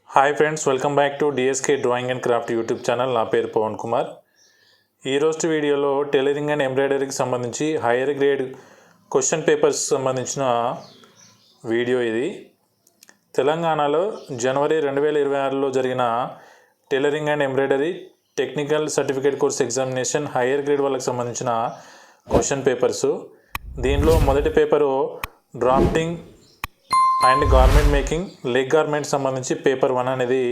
Hi friends, welcome back to DSK drawing and craft YouTube channel. నా పేరు పవన్ కుమార్. ఈరోజు వీడియోలో టైలరింగ్ అండ్ ఎంబ్రాయిడరీకి సంబంధించి హైయర్ గ్రేడ్ క్వశ్చన్ పేపర్స్ సంబంధించిన వీడియో ఇది. తెలంగాణలో జనవరి 2026లో జరిగిన tailoring and embroidery technical certificate course examination hire grade వాళ్ళకి సంబంధించిన క్వశ్చన్ పేపర్సు. దీనిలో మొదటి paper drafting and garment making leg garment సంబంధించి పేపర్ 1 అనేది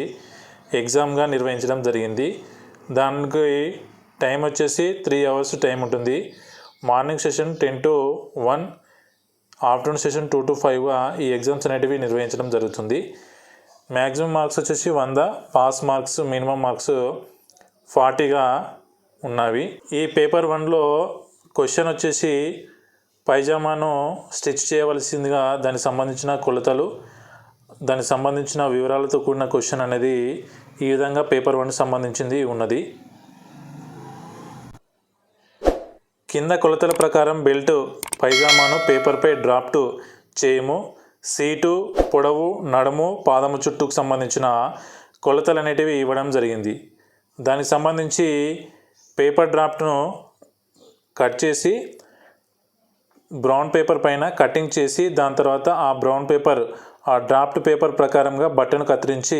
ఎగ్జామ్గా నిర్వహించడం జరిగింది. దానికి టైం వచ్చేసి 3 hours టైం ఉంటుంది. Morning session 10 to 1, afternoon session 2 to 5గా ఈ ఎగ్జామ్స్ అనేటివి నిర్వహించడం జరుగుతుంది. మ్యాక్సిమం మార్క్స్ వచ్చేసి 100, పాస్ మార్క్స్ మినిమం మార్క్స్ 40గా ఉన్నవి. ఈ పేపర్ 1లో క్వశ్చన్ వచ్చేసి పైజామాను స్టిచ్ చేయవలసిందిగా దానికి సంబంధించిన కొలతలు, దానికి సంబంధించిన వివరాలతో కూడిన క్వశ్చన్ అనేది ఈ విధంగా పేపర్ 1 సంబంధించింది ఉన్నది. కింద కొలతల ప్రకారం బెల్ట్ పైజామాను పేపర్పై డ్రాఫ్ట్ చేయము. సీటు, పొడవు, నడుము, పాదము చుట్టూకు సంబంధించిన కొలతలు అనేటివి ఇవ్వడం జరిగింది. దానికి సంబంధించి పేపర్ డ్రాఫ్ట్ను కట్ చేసి బ్రౌన్ పేపర్ పైన కటింగ్ చేసి దాని తర్వాత ఆ బ్రౌన్ పేపర్ ఆ డ్రాఫ్ట్ పేపర్ ప్రకారంగా బట్టను కత్తిరించి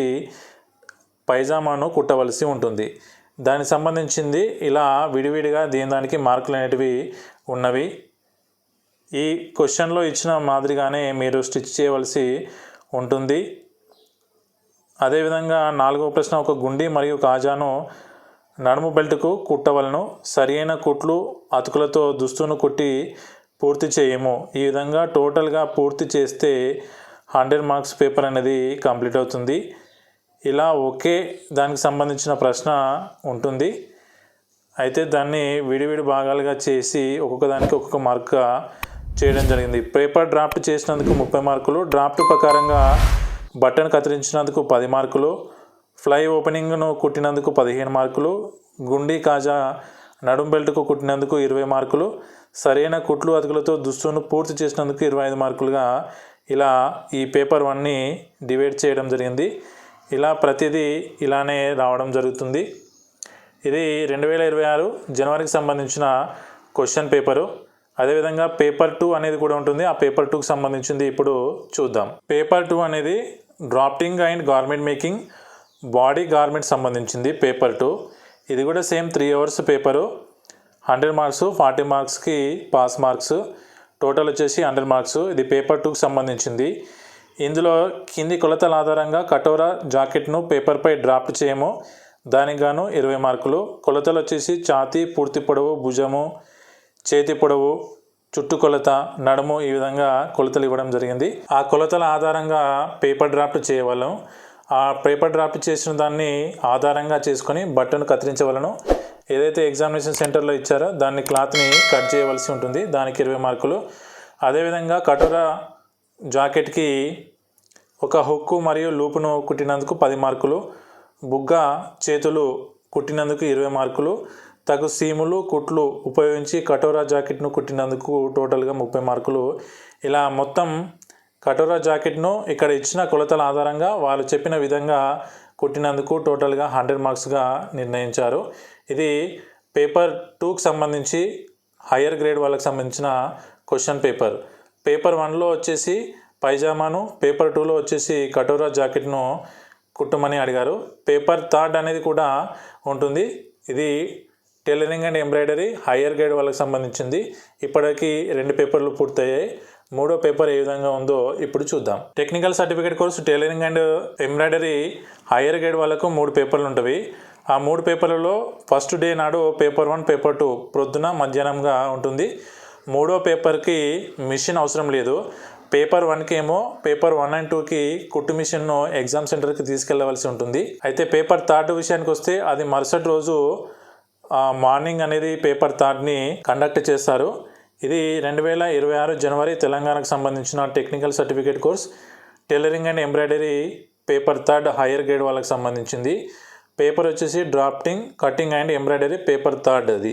పైజామాను కుట్టవలసి ఉంటుంది. దానికి సంబంధించింది ఇలా విడివిడిగా దానికి మార్కులు అనేటివి ఉన్నవి. ఈ క్వశ్చన్లో ఇచ్చిన మాదిరిగానే మీరు స్టిచ్ చేయవలసి ఉంటుంది. అదేవిధంగా 4వ ప్రశ్న, ఒక గుండి మరియు కాజాను నడుము బెల్ట్కు కుట్టవలను. సరైన కుట్లు అతుకులతో దుస్తును కుట్టి పూర్తి చేయము. ఈ విధంగా టోటల్గా పూర్తి చేస్తే 100 మార్క్స్ పేపర్ అనేది కంప్లీట్ అవుతుంది. ఇలా ఒకే దానికి సంబంధించిన ప్రశ్న ఉంటుంది. అయితే దాన్ని విడివిడి భాగాలుగా చేసి ఒక్కొక్క దానికి ఒక్కొక్క మార్కుగా చేయడం జరిగింది. పేపర్ డ్రాఫ్ట్ చేసినందుకు 30 మార్కులు, డ్రాఫ్ట్ ప్రకారంగా బట్టను కత్తిరించినందుకు 10 మార్కులు, ఫ్లై ఓపెనింగ్ను కుట్టినందుకు 15 మార్కులు, గుండీ కాజా నడుం బెల్ట్కు కుట్టినందుకు 20 మార్కులు, సరైన కుట్లు అతుకులతో దుస్తును పూర్తి చేసినందుకు 25 మార్కులుగా ఇలా ఈ పేపర్ 1ని డివైడ్ చేయడం జరిగింది. ఇలా ప్రతిదీ ఇలానే రావడం జరుగుతుంది. ఇది 2026 జనవరికి సంబంధించిన క్వశ్చన్ పేపరు. అదేవిధంగా పేపర్ 2 అనేది కూడా ఉంటుంది. ఆ పేపర్ 2కి సంబంధించింది ఇప్పుడు చూద్దాం. పేపర్ 2 అనేది drafting and garment making body garment సంబంధించింది పేపర్ 2. ఇది కూడా సేమ్ 3 hours పేపరు. 100 మార్క్స్, 40 మార్క్స్కి పాస్ మార్క్స్, టోటల్ వచ్చేసి 100 మార్క్స్. ఇది పేపర్ 2కి సంబంధించింది. ఇందులో కింది కొలతల ఆధారంగా కటోరా జాకెట్ను పేపర్పై డ్రాఫ్ట్ చేయము. దానికి గాను 20 మార్కులు. కొలతలు వచ్చేసి ఛాతీ, పూర్తి పొడవు, భుజము, చేతి పొడవు, చుట్టు కొలత, నడుము, ఈ విధంగా కొలతలు ఇవ్వడం జరిగింది. ఆ కొలతల ఆధారంగా పేపర్ డ్రాఫ్ట్ చేయవలను. ఆ పేపర్ డ్రాఫ్ట్ చేసిన దాన్ని ఆధారంగా చేసుకొని బట్టను కత్తిరించవలను. ఏదైతే ఎగ్జామినేషన్ సెంటర్లో ఇచ్చారో దాన్ని క్లాత్ని కట్ చేయవలసి ఉంటుంది. దానికి 20 మార్కులు. అదేవిధంగా కటోరా జాకెట్కి ఒక హుక్కు మరియు లూపును కుట్టినందుకు 10 మార్కులు, బుగ్గ చేతులు కుట్టినందుకు 20 మార్కులు, తగు సీములు కుట్లు ఉపయోగించి కటోరా జాకెట్ను కుట్టినందుకు టోటల్గా 30 మార్కులు. ఇలా మొత్తం కటోరా జాకెట్ను ఇక్కడ ఇచ్చిన కొలతల ఆధారంగా వాళ్ళు చెప్పిన విధంగా కుట్టినందుకు టోటల్గా 100 మార్క్స్గా నిర్ణయించారు. ఇది పేపర్ 2కి సంబంధించి హయ్యర్ గ్రేడ్ వాళ్ళకి సంబంధించిన క్వశ్చన్ పేపర్. పేపర్ 1లో వచ్చేసి పైజామాను, పేపర్ 2లో వచ్చేసి కటోరా జాకెట్ను కుట్టమని అడిగారు. పేపర్ 3 అనేది కూడా ఉంటుంది. ఇది tailoring and embroidery higher grade వాళ్ళకి సంబంధించింది. ఇప్పటికీ 2 పేపర్లు పూర్తయ్యాయి. 3వ పేపర్ ఏ విధంగా ఉందో ఇప్పుడు చూద్దాం. Technical certificate course tailoring and embroidery higher grade వాళ్ళకు 3 పేపర్లు ఉంటుంది. ఆ 3 పేపర్లలో ఫస్ట్ డే నాడు పేపర్ 1, పేపర్ 2 ప్రొద్దున మధ్యాహ్నంగా ఉంటుంది. 3వ పేపర్కి మిషన్ అవసరం లేదు. పేపర్ 1కి ఏమో పేపర్ 1 and 2కి కుట్టు మిషన్ను ఎగ్జామ్ సెంటర్కి తీసుకెళ్లవలసి ఉంటుంది. అయితే పేపర్ 3 విషయానికి వస్తే అది మరుసటి రోజు మార్నింగ్ అనేది పేపర్ 3ని కండక్ట్ చేస్తారు. ఇది 2026 జనవరి తెలంగాణకు సంబంధించిన technical certificate course tailoring and embroidery paper 3 higher grade వాళ్ళకి సంబంధించింది. పేపర్ వచ్చేసి drafting, cutting and embroidery paper 3 అది.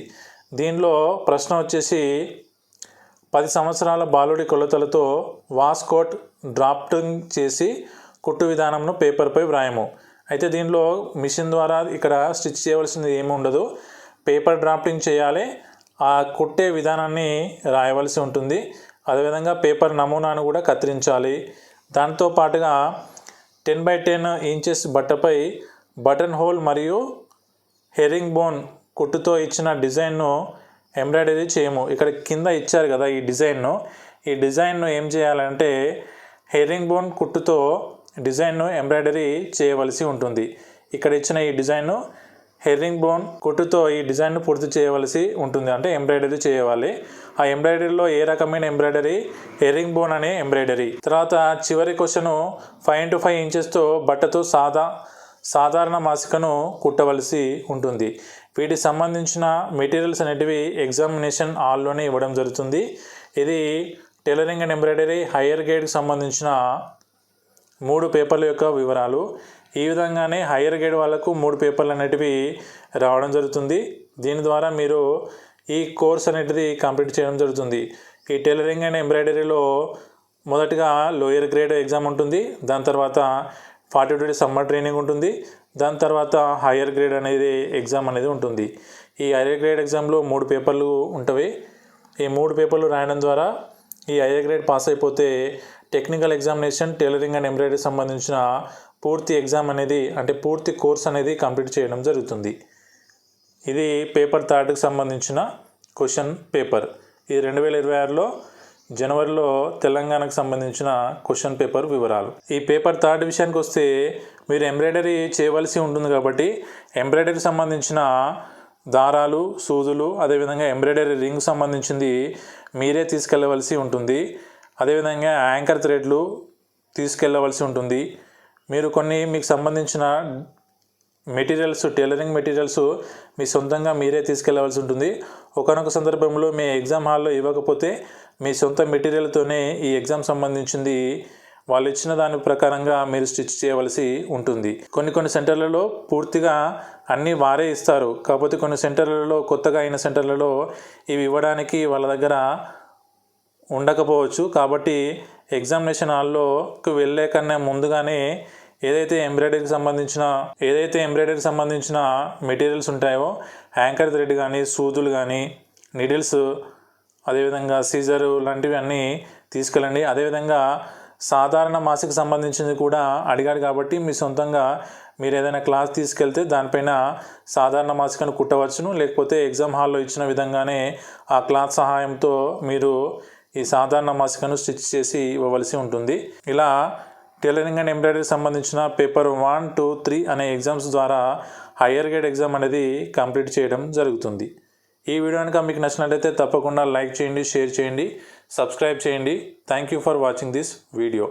దీనిలో ప్రశ్న వచ్చేసి 10 సంవత్సరాల బాలుడి కొలతలతో వాస్కోట్ డ్రాఫ్టింగ్ చేసి కుట్టు విధానంను పేపర్పై వ్రాయము. అయితే దీనిలో మిషన్ ద్వారా ఇక్కడ స్టిచ్ చేయవలసింది ఏమి ఉండదు. పేపర్ డ్రాఫ్టింగ్ చేయాలి, ఆ కుట్టే విధానాన్ని రాయవలసి ఉంటుంది. అదేవిధంగా పేపర్ నమూనాను కూడా కత్తిరించాలి. దాంతో పాటుగా 10x10 ఇంచెస్ బట్టపై బటన్ హోల్ మరియు హెరింగ్ బోన్ కుట్టుతో ఇచ్చిన డిజైన్ను ఎంబ్రాయిడరీ చేయము. ఇక్కడ కింద ఇచ్చారు కదా ఈ డిజైన్ను ఏం చేయాలంటే హెరింగ్ బోన్ కుట్టుతో డిజైన్ను ఎంబ్రాయిడరీ చేయవలసి ఉంటుంది. ఇక్కడ ఇచ్చిన ఈ డిజైన్ను హెరింగ్ బోన్ కుట్టుతో ఈ డిజైన్ను పూర్తి చేయవలసి ఉంటుంది, అంటే ఎంబ్రాయిడరీ చేయాలి. ఆ ఎంబ్రాయిడరీలో ఏ రకమైన ఎంబ్రాయిడరీ? హెరింగ్ బోన్ అనే ఎంబ్రాయిడరీ. తర్వాత చివరి క్వశ్చన్ 5x5 ఇంచెస్తో బట్టతో సాధారణ మాసికను కుట్టవలసి ఉంటుంది. వీటికి సంబంధించిన మెటీరియల్స్ అనేటివి ఎగ్జామినేషన్ హాల్లోనే ఇవ్వడం జరుగుతుంది. ఇది టైలరింగ్ అండ్ ఎంబ్రాయిడరీ హయ్యర్ గ్రేడ్కి సంబంధించిన 3 పేపర్ల యొక్క వివరాలు. ఈ విధంగానే హయ్యర్ గ్రేడ్ వాళ్ళకు 3 పేపర్లు అనేటివి రావడం జరుగుతుంది. దీని ద్వారా మీరు ఈ కోర్స్ అనేటిది కంప్లీట్ చేయడం జరుగుతుంది. ఈ టైలరింగ్ అండ్ ఎంబ్రాయిడరీలో మొదటిగా లోయర్ గ్రేడ్ ఎగ్జామ్ ఉంటుంది, దాని తర్వాత 42 days సమ్మర్ ట్రైనింగ్ ఉంటుంది, దాని తర్వాత హయ్యర్ గ్రేడ్ అనేది ఎగ్జామ్ అనేది ఉంటుంది. ఈ హయ్యర్ గ్రేడ్ ఎగ్జామ్లో 3 పేపర్లు ఉంటాయి. ఈ 3 పేపర్లు రాయడం ద్వారా ఈ హయ్యర్ గ్రేడ్ పాస్ అయిపోతే technical examination tailoring and embroidery సంబంధించిన పూర్తి ఎగ్జామ్ అనేది, అంటే పూర్తి కోర్స్ అనేది కంప్లీట్ చేయడం జరుగుతుంది. ఇది పేపర్ 3కి సంబంధించిన క్వశ్చన్ పేపర్. ఇది 2026లో జనవరిలో తెలంగాణకు సంబంధించిన క్వశ్చన్ పేపర్ వివరాలు. ఈ పేపర్ 3 విషయానికి వస్తే మీరు ఎంబ్రాయిడరీ చేయవలసి ఉంటుంది కాబట్టి ఎంబ్రాయిడరీ సంబంధించిన దారాలు, సూదులు, అదేవిధంగా ఎంబ్రాయిడరీ రింగ్ సంబంధించింది మీరే తీసుకెళ్ళవలసి ఉంటుంది. అదేవిధంగా యాంకర్ థ్రెడ్లు తీసుకెళ్ళవలసి ఉంటుంది. మీరు కొన్ని మీకు సంబంధించిన మెటీరియల్స్, టైలరింగ్ మెటీరియల్స్ మీ సొంతంగా మీరే తీసుకెళ్ళవలసి ఉంటుంది. ఒకనొక సందర్భంలో మీ ఎగ్జామ్ హాల్లో ఇవ్వకపోతే మీ సొంత మెటీరియల్తోనే ఈ ఎగ్జామ్ సంబంధించింది వాళ్ళు ఇచ్చిన దాని ప్రకారంగా మీరు స్టిచ్ చేయవలసి ఉంటుంది. కొన్ని సెంటర్లలో పూర్తిగా అన్నీ వారే ఇస్తారు. కాకపోతే కొన్ని సెంటర్లలో, కొత్తగా అయిన సెంటర్లలో ఇవి ఇవ్వడానికి వాళ్ళ దగ్గర ఉండకపోవచ్చు. కాబట్టి ఎగ్జామినేషన్ హాల్లోకి వెళ్ళే కన్నా ముందుగానే ఏదైతే ఎంబ్రాయిడరీకి సంబంధించిన మెటీరియల్స్ ఉంటాయో, యాంకర్ థ్రెడ్ కానీ, సూదులు కానీ, నీడిల్స్, అదేవిధంగా సీజరు లాంటివి అన్నీ తీసుకెళ్ళండి. అదేవిధంగా సాధారణ మాసికి సంబంధించింది కూడా అడిగాడు కాబట్టి మీ సొంతంగా మీరు ఏదైనా క్లాస్ తీసుకెళ్తే దానిపైన సాధారణ మాసికను కుట్టవచ్చును. లేకపోతే ఎగ్జామ్ హాల్లో ఇచ్చిన విధంగానే ఆ క్లాత్ సహాయంతో మీరు ఈ సాధారణ మాసికను స్టిచ్ చేసి ఇవ్వవలసి ఉంటుంది. ఇలా టైలరింగ్ అండ్ ఎంబ్రాయిడరీ సంబంధించిన పేపర్ 1, 2, 3 అనే ఎగ్జామ్స్ ద్వారా హయ్యర్ గ్రేడ్ ఎగ్జామ్ అనేది కంప్లీట్ చేయడం జరుగుతుంది. ఈ వీడియో కనుక మీకు నచ్చినట్లయితే తప్పకుండా లైక్ చేయండి, షేర్ చేయండి, సబ్స్క్రైబ్ చేయండి. Thank you for watching this video.